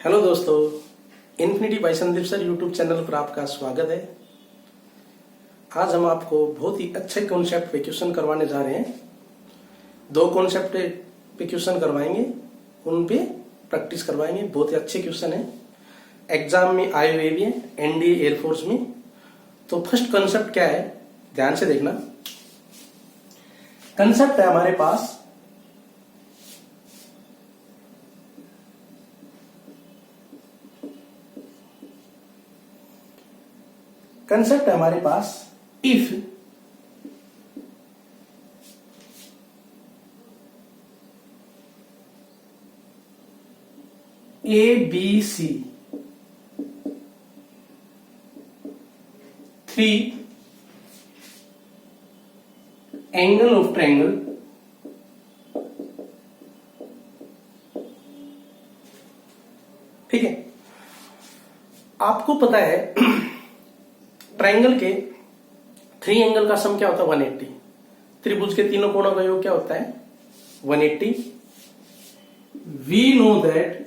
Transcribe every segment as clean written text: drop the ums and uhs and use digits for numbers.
Hello दोस्तों, infinity by Sandeep sir YouTube channel पर आपका स्वागत है। आज हम आपको बहुत ही अच्छे कॉन्सेप्ट पे क्वेश्चन करवाने जा रहे हैं। दो कॉन्सेप्ट पे क्वेश्चन करवाएंगे, उन पे प्रैक्टिस करवाएंगे। बहुत ही अच्छे क्वेश्चन है, एग्जाम में आए हुए भी है, एनडीए एयरफोर्स में। तो फर्स्ट कॉन्सेप्ट क्या है, ध्यान से देखना। कंसेप्ट है हमारे पास if A B C three angle of triangle ठीक है। आपको पता है ट्रायंगल के थ्री एंगल का सम क्या होता है 180। त्रिभुज के तीनों कोणों का योग क्या होता है 180। We know that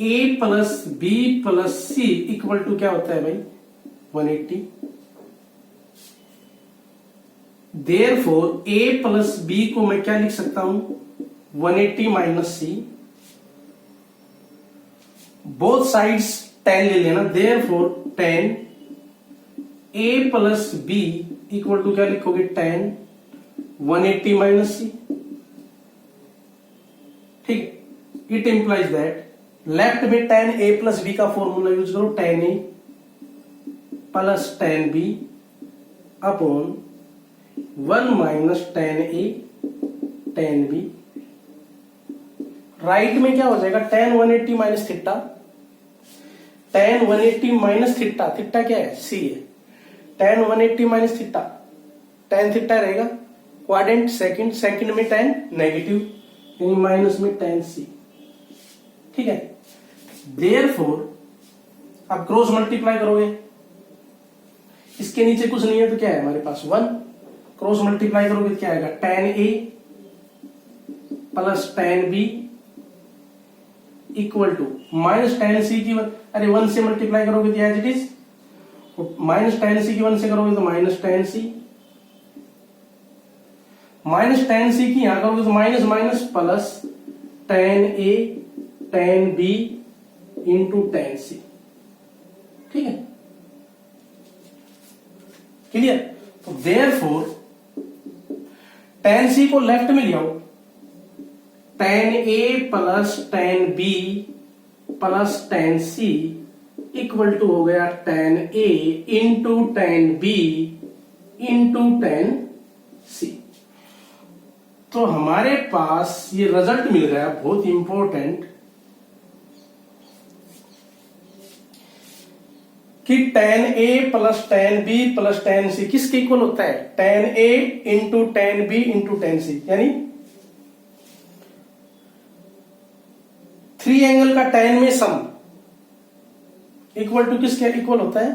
A plus B plus C equal to क्या होता है भाई 180। देयरफॉर ए प्लस बी को मैं क्या लिख सकता हूं 180 minus C. Both sides tan ले लेना। Therefore tan a plus B equal to क्या लिखोगे tan 180 माइनस सी। ठीक है, इट इंप्लाइज दैट लेफ्ट में tan a प्लस बी का फॉर्मूला यूज करो, tan a plus tan b upon 1 minus tan a tan b। Right में क्या हो जाएगा tan 180 minus theta. tan 180 minus theta, theta क्या है c है। tan 180 minus theta, tan theta रहेगा क्वाड्रेंट सेकंड, सेकंड में tan नेगेटिव यानी माइनस में tan c। ठीक है, देयरफॉर आप क्रॉस मल्टीप्लाई करोगे, इसके नीचे कुछ नहीं है तो क्या है हमारे पास 1। क्रॉस मल्टीप्लाई करोगे तो क्या आएगा tan a plus tan b equal to minus tan c की अरे 1 से मल्टीप्लाई करोगे तो as it is minus tan c की 1 से करोगे तो minus tan c, minus tan c की यहां करोगे तो minus minus plus tan a tan b into tan c। ठीक है, क्लियर। तो देयरफॉर tan c को लेफ्ट में ले आओ, tan a plus tan b plus tan c equal to हो गया tan a into tan b into tan c। तो हमारे पास ये रिजल्ट मिल गया बहुत इंपॉर्टेंट कि tan a plus tan b plus tan c किसके इक्वल होता है tan a into tan b into tan c। यानी थ्री एंगल का tan में सम इक्वल टू किसके इक्वल होता है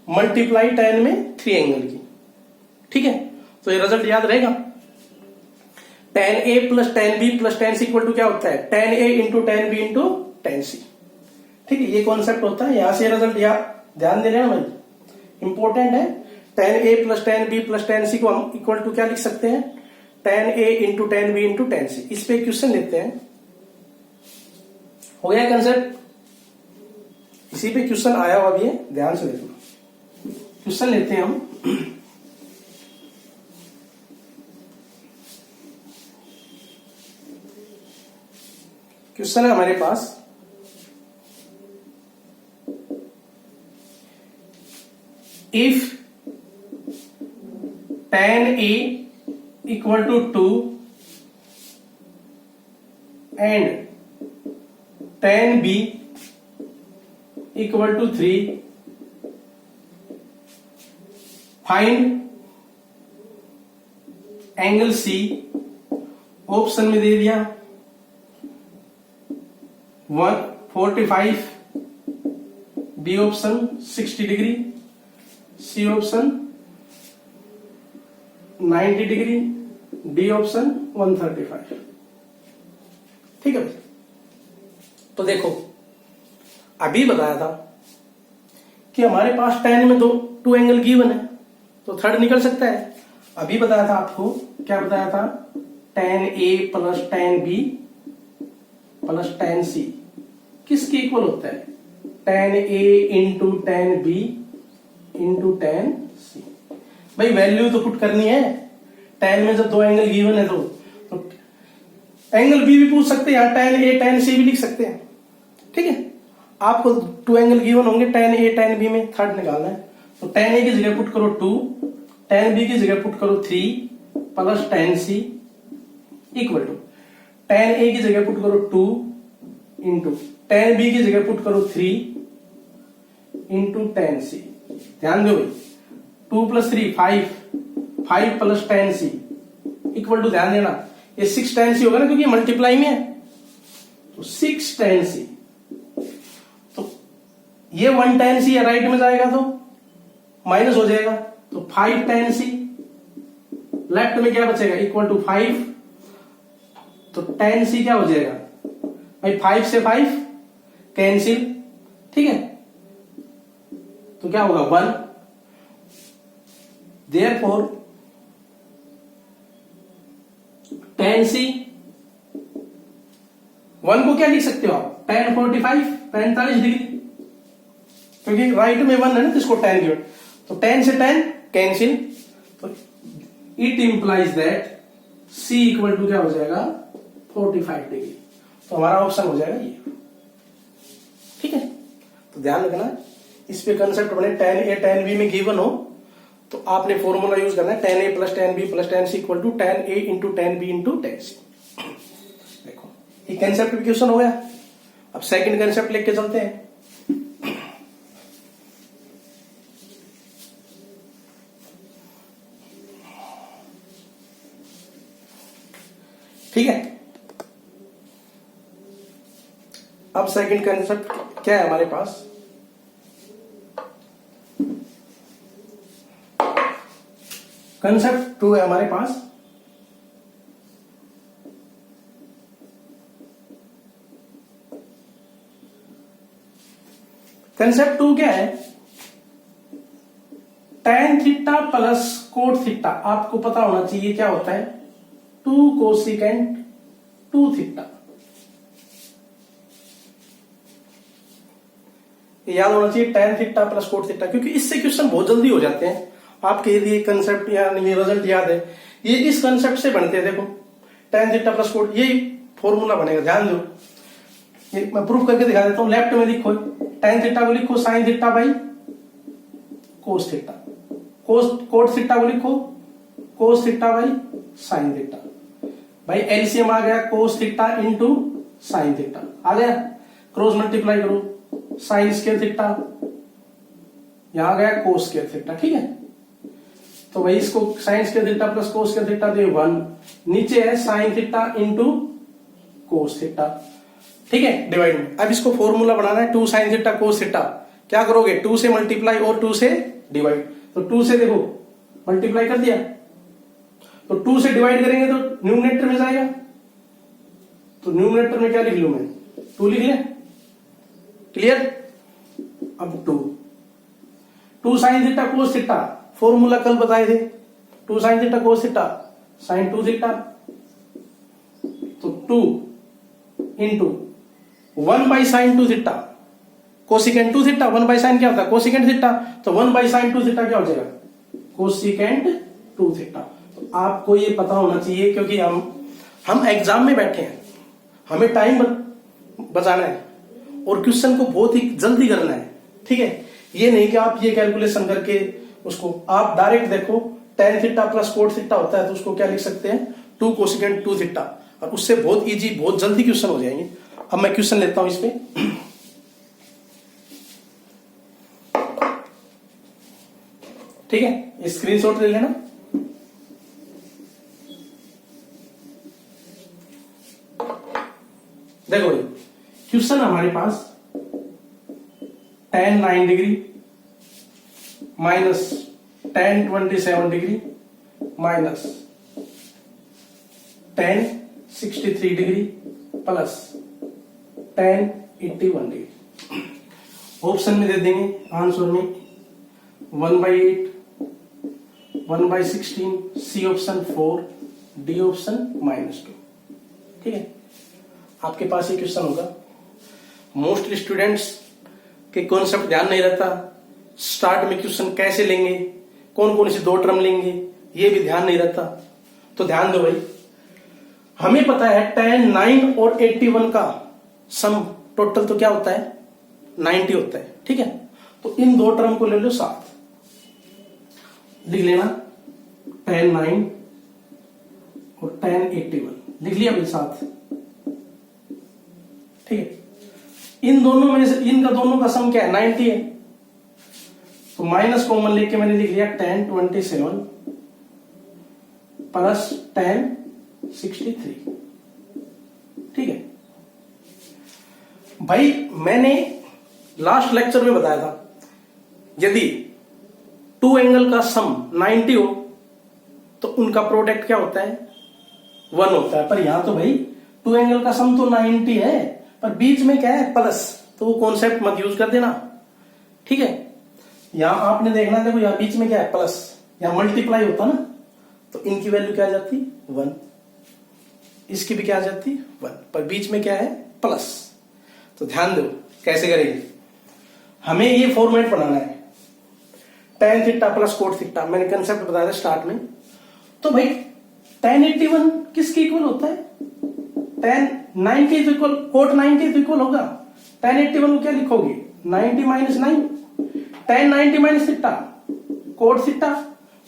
मल्टीप्लाई tan में थ्री एंगल की। ठीक है, तो ये रिजल्ट याद रहेगा। tan a plus tan b plus tan c equal to क्या होता है tan a into tan b into tan c। ठीक है, ये कॉन्सेप्ट होता है। यहां से रिजल्ट ध्यान दे रहे हैं भाई, इंपॉर्टेंट है। tan a plus tan b plus tan c को हम इक्वल टू क्या लिख सकते हैं tan a into tan b into tan c। इस पे क्वेश्चन लेते हैं, हो गया कंसेप्ट। इसी पे क्वेश्चन आया हुआ भी है, ध्यान से देखो। क्वेश्चन लेते हैं हम। क्वेश्चन है हमारे पास if tan a equal to 2 and tan b equal to 3 find angle c। Option में दे दिया 145, B option 60 degree, C option 90 degree, D option 135। ठीक है भाई। तो देखो अभी बताया था कि हमारे पास tan में टू एंगल गिवन है, तो थर्ड निकल सकता है। अभी बताया था आपको, क्या बताया था, tan A plus tan B plus tan C किसके इक्वल होता है, tan A into tan B into tan C। भाई वैल्यू तो पुट करनी है, tan में जब दो एंगल गिवन है तो एंगल बी भी पूछ सकते हैं, यहाँ tan A tan C भी लिख सकते हैं। ठीक है, आपको टू एंगल गिवन होंगे, tan A tan B में थर्ड निकालना है, तो tan A की जगह पुट करो 2, tan B की जगह पुट करो 3 plus tan C equal to tan A की जगह पुट करो 2 इंटू tan B की जगह पुट करो 3 इंटू tan C। ध्यान दो भाई, 2 plus 3 5 plus tan C equal to, ध्यान देना ये 6 tan C होगा ना, क्योंकि मल्टीप्लाई में है, तो 6 tan C। तो ये 1 tan C राइट में जाएगा तो माइनस हो जाएगा, तो 5 tan C। लेफ्ट में क्या बचेगा, इक्वल टू 5, तो tan C क्या हो जाएगा भाई, 5 से 5 कैंसिल। ठीक है, तो क्या होगा 1। देयरफॉर tan C 1 को क्या लिख सकते हो आप, tan 45 45 डिग्री, क्योंकि राइट में 1 है ना, तो इसको tan गिवन, तो tan से tan कैंसिल, तो it implies that C equal to क्या हो जाएगा 45 डिग्री। तो हमारा ऑप्शन हो जाएगा ये। ठीक है, तो ध्यान रखना इस पे कंसेप्ट बने, tan A tan B में गिवन हो तो आपने फॉर्मूला यूज करना है, tan A plus tan B plus tan C equal to tan A into tan B into tan C। देखो ये कंसेप्ट भी क्वेश्चन हो गया। अब सेकंड कंसेप्ट लेके चलते हैं। ठीक है, अब सेकंड कंसेप्ट क्या है हमारे पास, कंसेप्ट 2 है हमारे पास। कंसेप्ट 2 क्या है, tan theta plus cot theta, आपको पता होना चाहिए क्या होता है, 2 कोसिकेंट 2 थीटा। याद होना चाहिए tan theta plus cot theta, क्योंकि इससे क्वेश्चन बहुत जल्दी हो जाते हैं। आपके यदि ये कंसेप्ट या ये रिजल्ट याद है, ये इस कंसेप्ट से बनते हैं। देखो tan थीटा प्लस कोट, ये फॉर्मूला बनेगा, ध्यान दो, ये मैं प्रूफ करके दिखा देता हूं। लेफ्ट में लिखो tan थीटा को लिखो sin theta by cos theta, cot theta को लिखो cos theta by sin theta. भाई एलसीएम आ गया cos theta into sin theta, आ गया, क्रॉस मल्टीप्लाई करो, sin स्क्वायर थीटा, यहां गया कोस स्क्वायर थीटा। ठीक है, तो भाई इसको sin square theta plus cos square theta तो 1, नीचे है sin theta into cos theta. ठीक है, डिवाइड में। अब इसको फॉर्मूला बनाना है, 2 sin थीटा कोस थीटा, क्या करोगे 2 से मल्टीप्लाई और 2 से डिवाइड, तो 2 से देखो मल्टीप्लाई कर दिया, तो 2 से डिवाइड करेंगे तो न्यूमरेटर में जाएगा, तो न्यूमरेटर में क्या लिख लू मैं, 2 लिख ले, क्लियर। अब 2 sin theta cos theta, formula कल बताए थे, 2 sin theta cos theta sin 2 theta, तो 2 into 1 by sine 2 theta cosecant 2 theta, 1 by sine क्या होता है कोसिकेंट थीटा, तो 1 बाई साइन 2 थीटा क्या हो जाएगा कोसिकेंट 2 थीटा। तो आपको ये पता होना चाहिए, क्योंकि हम एग्जाम में बैठे हैं, हमें टाइम बचाना है और क्वेश्चन को बहुत ही जल्दी करना है। ठीक है, ये नहीं कि आप ये कैलकुलेशन करके उसको आप डायरेक्ट देखो, tan theta plus cot theta होता है, तो उसको क्या लिख सकते हैं 2 कोसिकेंट 2 थीटा, और उससे बहुत इजी बहुत जल्दी क्वेश्चन हो जाएंगे। अब मैं क्वेश्चन लेता हूं इस पे, ठीक है, स्क्रीनशॉट ले लेना। देखो भाई क्वेश्चन हमारे पास tan 9 degree minus tan 27 degree minus tan 63 degree plus tan 81 degree. Option में दे देंगे आंसर में 1/8, 1/16, सी ऑप्शन 4, डी ऑप्शन -2। ठीक है, आपके पास ये क्वेश्चन होगा। मोस्टली स्टूडेंट्स के कॉन्सेप्ट ध्यान नहीं रहता, स्टार्ट में क्वेश्चन कैसे लेंगे, कौन कौन सी दो टर्म लेंगे, ये भी ध्यान नहीं रहता। तो ध्यान दो भाई, हमें पता है tan 9 और 81 का सम टोटल तो क्या होता है 90 होता है। ठीक है, तो इन दो टर्म को ले लो साथ, लिख लेना tan 9 और tan 81 लिख लिया भाई साथ। ठीक है, इन दोनों में से इनका दोनों का सम क्या है 90 है, तो माइनस कॉमन लेके मैंने लिख लिया tan 27 प्लस tan 63। ठीक है भाई, मैंने लास्ट लेक्चर में बताया था यदि टू एंगल का सम 90 हो तो उनका प्रोडक्ट क्या होता है 1 होता है। पर यहां तो भाई टू एंगल का सम तो 90 है, पर बीच में क्या है प्लस, तो वो कॉन्सेप्ट मत यूज कर देना। ठीक है, यहां आपने देखना, देखो यहां बीच में क्या है प्लस, यहां मल्टीप्लाई होता ना, तो इनकी वैल्यू क्या आ जाती 1, इसकी भी क्या आ जाती 1, पर बीच में क्या है प्लस। तो ध्यान दो कैसे करेंगे, हमें ये फॉर्मेट बनाना है tan theta plus cot theta. मैंने कंसेप्ट बताया था स्टार्ट में। तो भाई tan 81 किसके इक्वल होता है, tan 9 के इक्वल, कोट 9 के इक्वल होगा। tan 81 को क्या लिखोगे 90 minus 9, tan 90 minus theta, cot theta,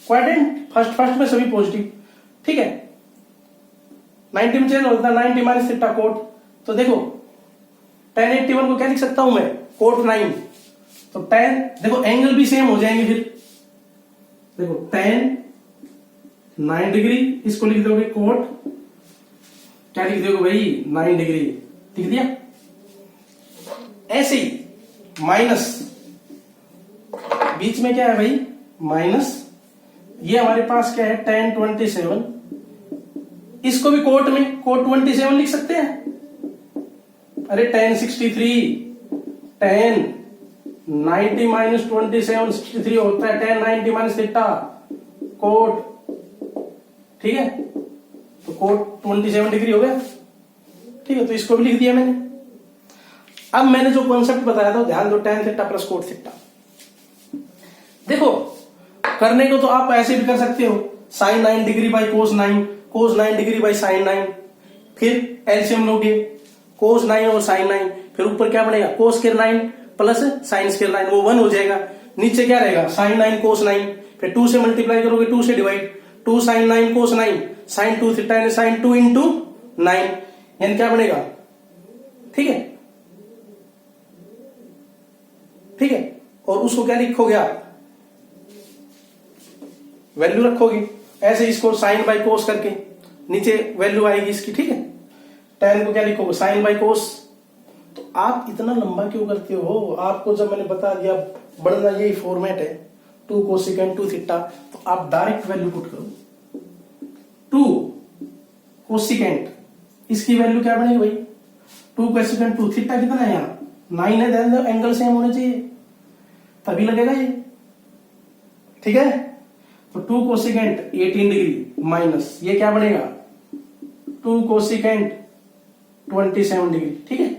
quadrant first में सभी पॉजिटिव। ठीक है, 90 में चेंज होता है 90 माइनस थीटा कोट। तो देखो tan 81 को क्या लिख सकता हूं मैं कोट 9, तो tan, देखो एंगल भी सेम हो जाएंगे फिर। देखो tan 9 डिग्री, इसको लिख दोगे कोट, क्या लिख दोगे भाई 9 डिग्री, लिख दिया। ऐसे ही माइनस, बीच में क्या है भाई माइनस, ये हमारे पास क्या है tan 27, इसको भी कोट में कोट 27 लिख सकते हैं। अरे tan 63, tan 90 माइनस 27 63 होता है tan 90 माइनस थीटा कोट। ठीक है, तो कोट 27 डिग्री हो गया। ठीक है, तो इसको भी लिख दिया मैंने। अब मैंने जो कॉन्सेप्ट बताया था ध्यान दो, tan theta plus cot theta. देखो करने को तो आप ऐसे भी कर सकते हो, sin 9 degree by cos 9, cos 9 degree by sin 9, फिर एलसीएम लोगे कोस 9 और sin 9, फिर ऊपर क्या बनेगा cos square 9 plus sine square 9, वो 1 हो जाएगा। नीचे क्या रहेगा sin 9 कोस 9, फिर 2 से मल्टीप्लाई करोगे 2 से डिवाइड, 2 sin 9 कोस 9 sin 2 थीटा यानी sin 2 इंटू 9, यानी क्या बनेगा। ठीक है, ठीक है, और उसको क्या लिखोगे आप वैल्यू रखोगे, ऐसे इसको साइन बाई कोस करके नीचे वैल्यू आएगी इसकी। ठीक है, tan को क्या लिखोगे साइन बाई कोस। तो आप इतना लंबा क्यों करते हो, आपको जब मैंने बता दिया बढ़ना यही फॉर्मेट है 2 कोसेकेंट 2 थीटा, तो आप डायरेक्ट वैल्यू पुट करो 2 कोसेकेंट, इसकी वैल्यू क्या बनेगी भाई 2 कोसेकेंट 2 थीटा कितना है यहाँ 9 है, ध्यान दो एंगल सेम होने चाहिए तभी लगेगा ये। ठीक है, तो 2 कोसेकेंट 18 डिग्री माइनस ये क्या बनेगा 2 कोसेकेंट 27 डिग्री। ठीक है,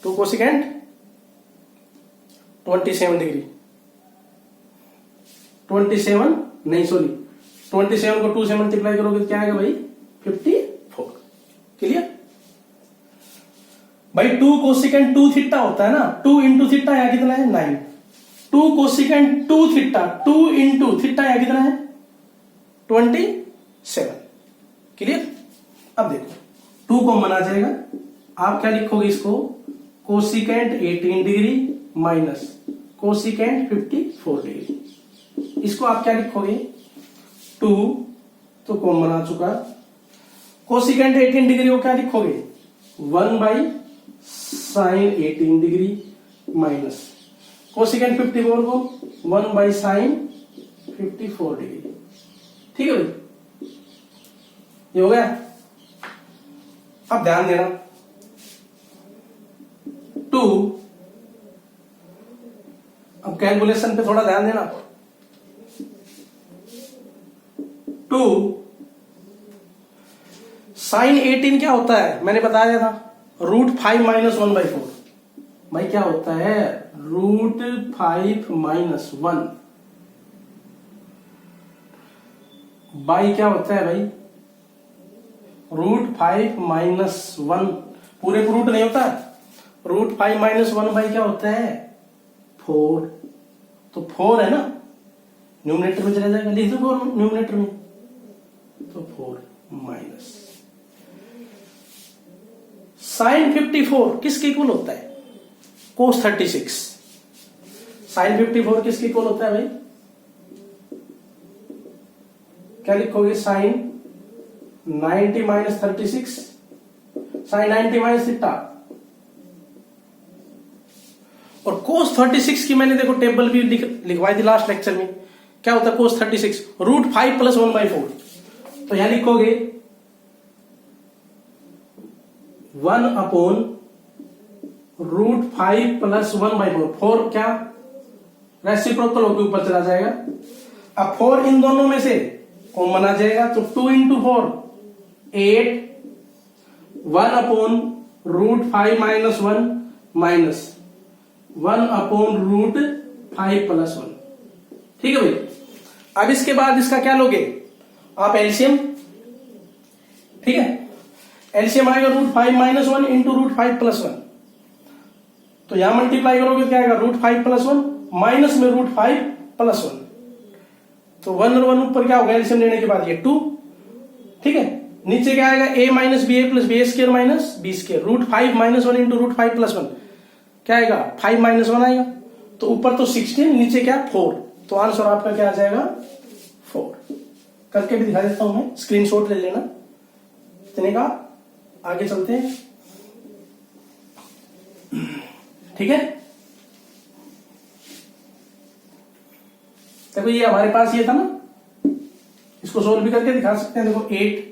2 कोसेकेंट 27 डिग्री, 27 नहीं सॉरी 27 को 2 से मल्टीप्लाई करोगे तो क्या आएगा भाई 54। क्लियर भाई, 2 कोसेकेंट 2 थीटा होता है ना, 2 इंटू थीटा यहां कितना है 9, 2 कोसेकेंट 2 थीटा 2 इंटू थीटा यहां कितना है 27। क्लियर, अब देखो 2 कॉमन आ जाएगा, आप क्या लिखोगे इसको cosecant 18 degree minus cosecant 54 degree, इसको आप क्या लिखोगे 2 तो कॉमन आ चुका, कोसिकेंट 18 डिग्री को क्या लिखोगे 1 by sine 18 degree minus cosecant 54 को 1 बाई साइन 54 डिग्री। ठीक है भाई, ये हो गया। अब ध्यान देना, 2, अब कैलकुलेशन पे थोड़ा ध्यान देना। 2 साइन 18 क्या होता है, मैंने बताया था, √5 - 1/4। भाई क्या होता है, √5 - 1 बाई क्या होता है भाई, √5 - 1, पूरे को रूट नहीं होता, √5 - 1 बाई क्या होता है 4। तो 4 है ना, न्यूमरेटर में चला जाएगा, लिख दो न्यूमरेटर में, तो 4 माइनस साइन 54 किसके इक्वल होता है, कोस 36। साइन 54 किसके इक्वल होता है भाई, क्या लिखोगे, साइन 90 - 36, साइन 90 - थीटा। और कोस 36 की मैंने देखो टेबल भी लिखवाई थी लास्ट लेक्चर में, क्या होता है कोस 36, √5 + 1/4। तो यहां लिखोगे 1/√5 + 1/4। 4 क्या रेसिप्रोकल होकर ऊपर चला जाएगा, अब 4 इन दोनों में से कॉमन आ जाएगा, तो 2 × 4 8, 1/√5 - 1 माइनस 1/√5 + 1। ठीक है भाई, अब इसके बाद इसका क्या लोगे आप, एलसीएम। ठीक है, एलसीएम आएगा √5 - 1 × √5 + 1। तो यहां मल्टीप्लाई करोगे क्या आएगा, √5 + 1 माइनस में √5 + 1। तो 1 और 1 ऊपर क्या होगा एलसीएम लेने के बाद, ये 2। ठीक है, नीचे क्या आएगा, a - ba + b² - b², √5 - 1 × √5 + 1 क्या आएगा, 5 - 1 आएगा। तो ऊपर तो 16, नीचे क्या 4, तो आंसर आपका क्या आ जाएगा 4। करके भी दिखा देता हूं मैं, स्क्रीनशॉट ले लेना इतने का, आगे चलते हैं। ठीक है, देखो ये हमारे पास ये था ना, इसको सोल्व भी करके दिखा सकते हैं। देखो 8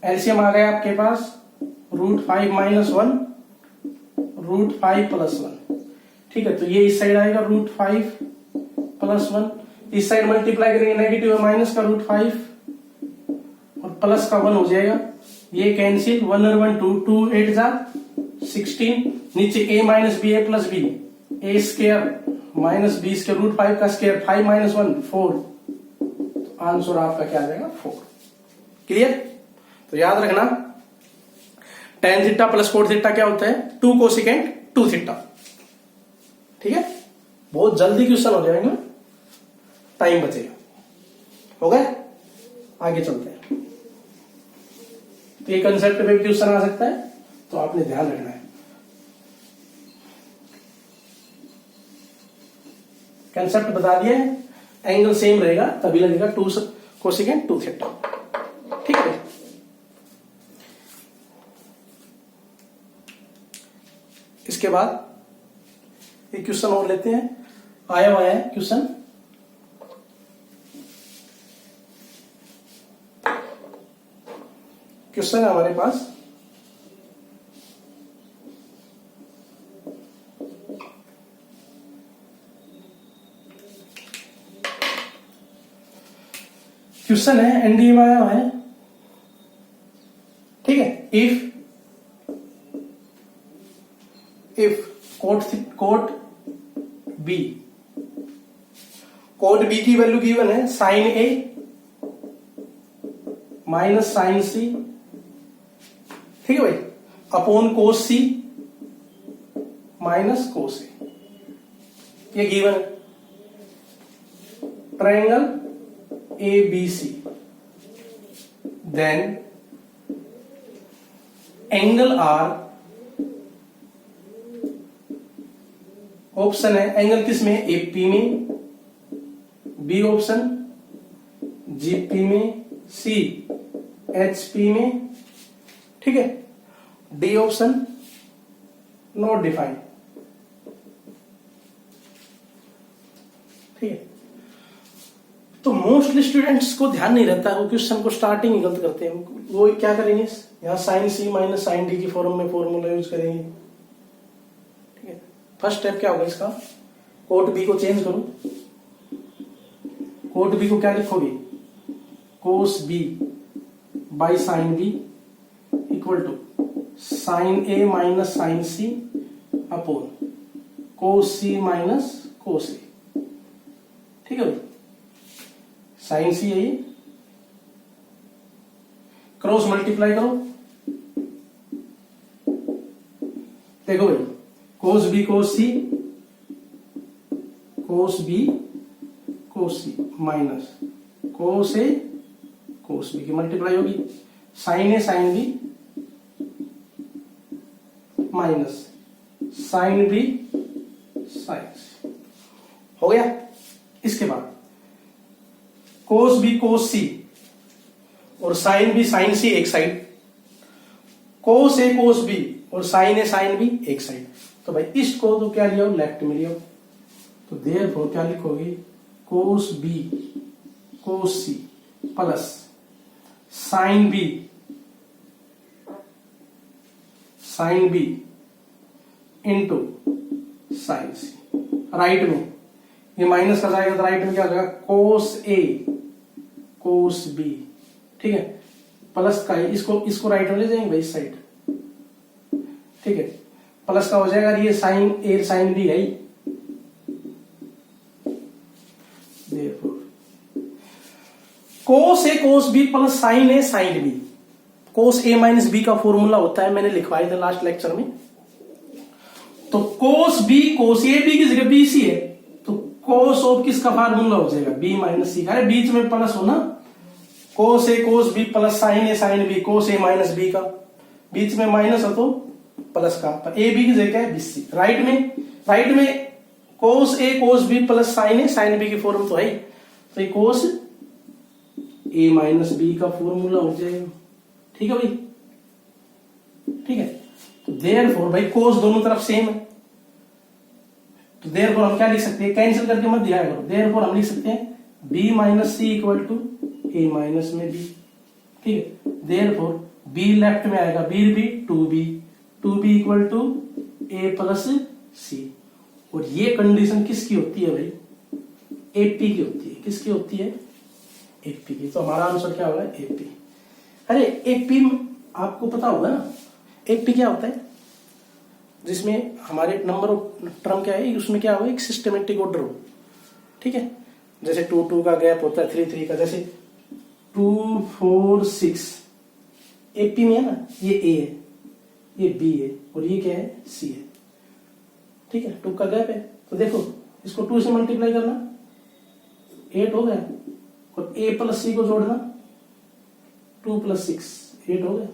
एलसीएम आ गया आपके पास, √5 - 1 √5 + 1। ठीक है, तो ये इस साइड आएगा √5 + 1, इस साइड मल्टीप्लाई करेंगे, नेगेटिव है माइनस का √5 और प्लस का 1 हो जाएगा, ये कैंसिल, 1 और 1 2, 2 8 जा 16, नीचे a - ba + b, a² - b² - b² √5 का स्क्वायर, 5 - 1 4। तो आंसर आपका क्या आ जाएगा 4। क्लियर, तो याद रखना tan थीटा + cot थीटा क्या होता है, 2 कोसेकेंट 2 थीटा। ठीक है, बहुत जल्दी क्वेश्चन हो जाएंगे, टाइम बचेगा। हो गए, आगे चलते हैं। तो ये कंसेप्ट पे भी क्वेश्चन आ सकता है, तो आपने ध्यान रखना है। कंसेप्ट बता दिया है, एंगल सेम रहेगा तभी लगेगा 2 कोसेकेंट 2 थीटा। ठीक है, इसके बाद एक क्वेश्चन और लेते हैं, आया हुआ है क्वेश्चन। क्वेश्चन है हमारे पास, क्वेश्चन है एनडीए में आया हुआ है। ठीक है, इफ कोट बी की वैल्यू गिवन है sin a - sin c। ठीक है भाई, अपॉन cos c - cos a, ये गिवन है। Triangle ABC, then angle R, option है एंगल किस में, AP में, बी ऑप्शन GP में, C HP में। ठीक है, डी ऑप्शन नॉट डिफाइंड। ठीक है, तो तो मोस्टली स्टूडेंट्स को ध्यान नहीं रहता, वो क्वेश्चन को स्टार्टिंग ही गलत करते हैं। वो क्या करेंगे, यहाँ sine C minus sine D की फॉर्म में फॉर्मूला यूज करेंगे। ठीक है, फर्स्ट स्टेप क्या होगा इसका, कोट बी को चेंज करो। कोट बी को क्या लिखोगे, cos B by sine B equal to sine A minus sine C upon cos C minus cos A. ठीक है भाई, साइन सी है ये, क्रॉस मल्टीप्लाई करो। देखो भाई, cos B cos C, cos B cos C minus cos A cos B की multiply होगी, sine A sine B minus sine B sine C. हो गया। इसके बाद कोस बी कोस सी और साइन बी साइन सी एक side, cos A cos B और sign A sine B एक साइड। तो भाई इसको तो क्या लिया, लेफ्ट में लिया, तो देयरफॉर क्या लिखोगे, cos B cos C plus sine B into sine C. Right में ये माइनस का जाएगा तो राइट में क्या हो जाएगा, कोस ए कोस बी। ठीक है, प्लस का इसको राइट में ले जाएंगे भाई, इस साइड। ठीक है, प्लस का हो जाएगा, ये साइन ए साइन बी है, कोस A cos B plus sign A sine B. Cos A minus B का फॉर्मूला होता है, मैंने लिखवाया था लास्ट लेक्चर में। तो कोस बी कोस ए बी की जगह बी सी है, तो कोस ऑफ किसका फार्मूला हो जाएगा, बी माइनस सी का। अरे बीच में प्लस हो ना, कोस A cos B plus sign A sine B, cos A minus B का, बीच में माइनस हो तो प्लस का, तो ए बी की जगह है बी सी। राइट में cos A cos B plus sine B की फॉर्म तो है, तो ये कोस ए माइनस बी का फॉर्मूला हो जाएगा। ठीक है भाई, ठीक है। तो देयरफॉर भाई कोस दोनों तरफ सेम है, तो देयरफॉर हम क्या लिख सकते हैं, कैंसिल करके मत दिया करो, देयरफॉर हम लिख सकते हैं B minus C equal to A minus में बी। ठीक है, देयरफॉर बी लेफ्ट में आएगा, B two B equal to A plus C. और ये कंडीशन किसकी होती है भाई, एपी की होती है। किसकी होती है, एपी की। तो हमारा आंसर क्या होगा, एपी। अरे एपी आपको पता होगा ना, एपी क्या होता है, जिसमें हमारे नंबर ऑफ टर्म क्या है, उसमें क्या होगा, एक सिस्टमेटिक ऑर्डर हो। ठीक है, जैसे 2 का गैप होता है, 3 का, जैसे 2 4 6 एपी में है ना, ये ए है, ये बी है, और ये क्या है, सी है। ठीक है, 2 का गैप है, तो देखो इसको 2 से मल्टीप्लाई करना, 8 हो गया, और ए प्लस सी को जोड़ना, 2 + 6 8 हो गया।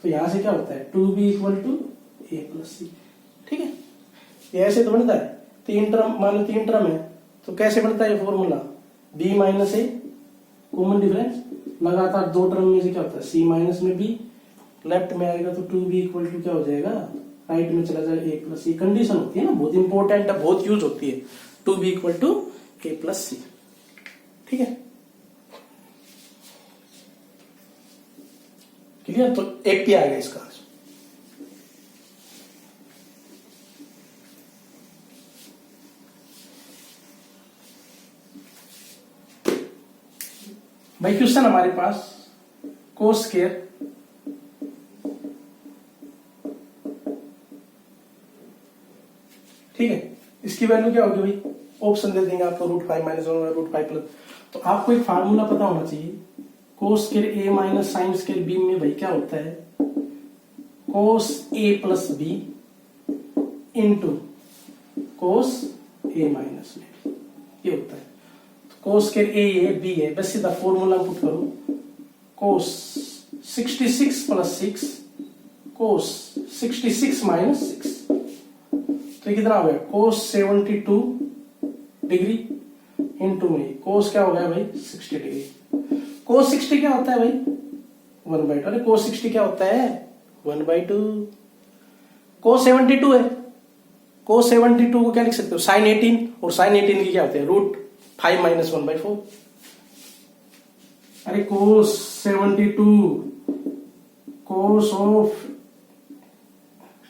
तो यहां से क्या होता है, 2b equal to A plus C. ठीक है, ये ऐसे तो बनता है, 3 टर्म, मान लो 3 टर्म है, तो कैसे बनता है ये फॉर्मूला, b माइनस ए कॉमन डिफरेंस, लगातार 2 टर्म में से क्या होता है, c माइनस में b, लेफ्ट में आएगा तो 2b इक्वल टू क्या हो जाएगा, राइट में चला जाएगा ए प्लस सी। कंडीशन होती है ना, बहुत इंपॉर्टेंट है, बहुत यूज होती है, 2b equal to A plus C. ठीक है, क्लियर। तो एपी आ गया इसका। भाई क्वेश्चन हमारे पास, कोस स्क्वायर ठीक है, इसकी वैल्यू क्या होगी भाई, ऑप्शन दे देंगे आपको, √5 - 1 √5 प्लस। तो आपको एक फार्मूला पता होना चाहिए, कोस स्क्वायर ए माइनस साइन स्क्वायर बी में भाई क्या होता है, कोस ए plus B into cos A minus B, ये होता है। तो कोस स्क्वायर ए है, बी है, बस सीधा फॉर्मूला पुट करो, कोस 66 + 6 कोस 66 - 6, तो ये कितना हो गया, कोस 72 डिग्री इंटू में कोस क्या हो गया भाई, 60 डिग्री। कोस 60 क्या होता है भाई, 1/2। अरे कोस 60 क्या होता है, 1/2। कोस 72 है, कोस 72 को क्या लिख सकते हो, sin 18, और sin 18 की क्या होते हैं, 5 माइनस 1/4। अरे कोस 72 कोस ऑफ,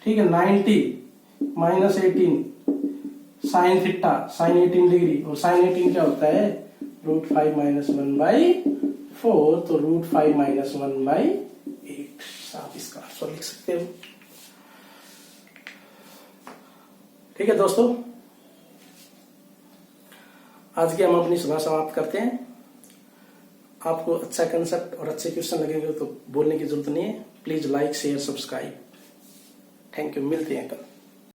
ठीक है, 90 minus 18 sine theta, sine 18 degree, और साइन 18 क्या होता है, √5 माइनस 1/4, तो √5 माइनस 1/8 आप इसका आंसर लिख सकते हो। ठीक है दोस्तों, आज की हम अपनी सभा समाप्त करते हैं। आपको अच्छा कंसेप्ट और अच्छे क्वेश्चन लगेंगे तो बोलने की जरूरत नहीं है। Please like share subscribe. Thank you, मिलते हैं कल।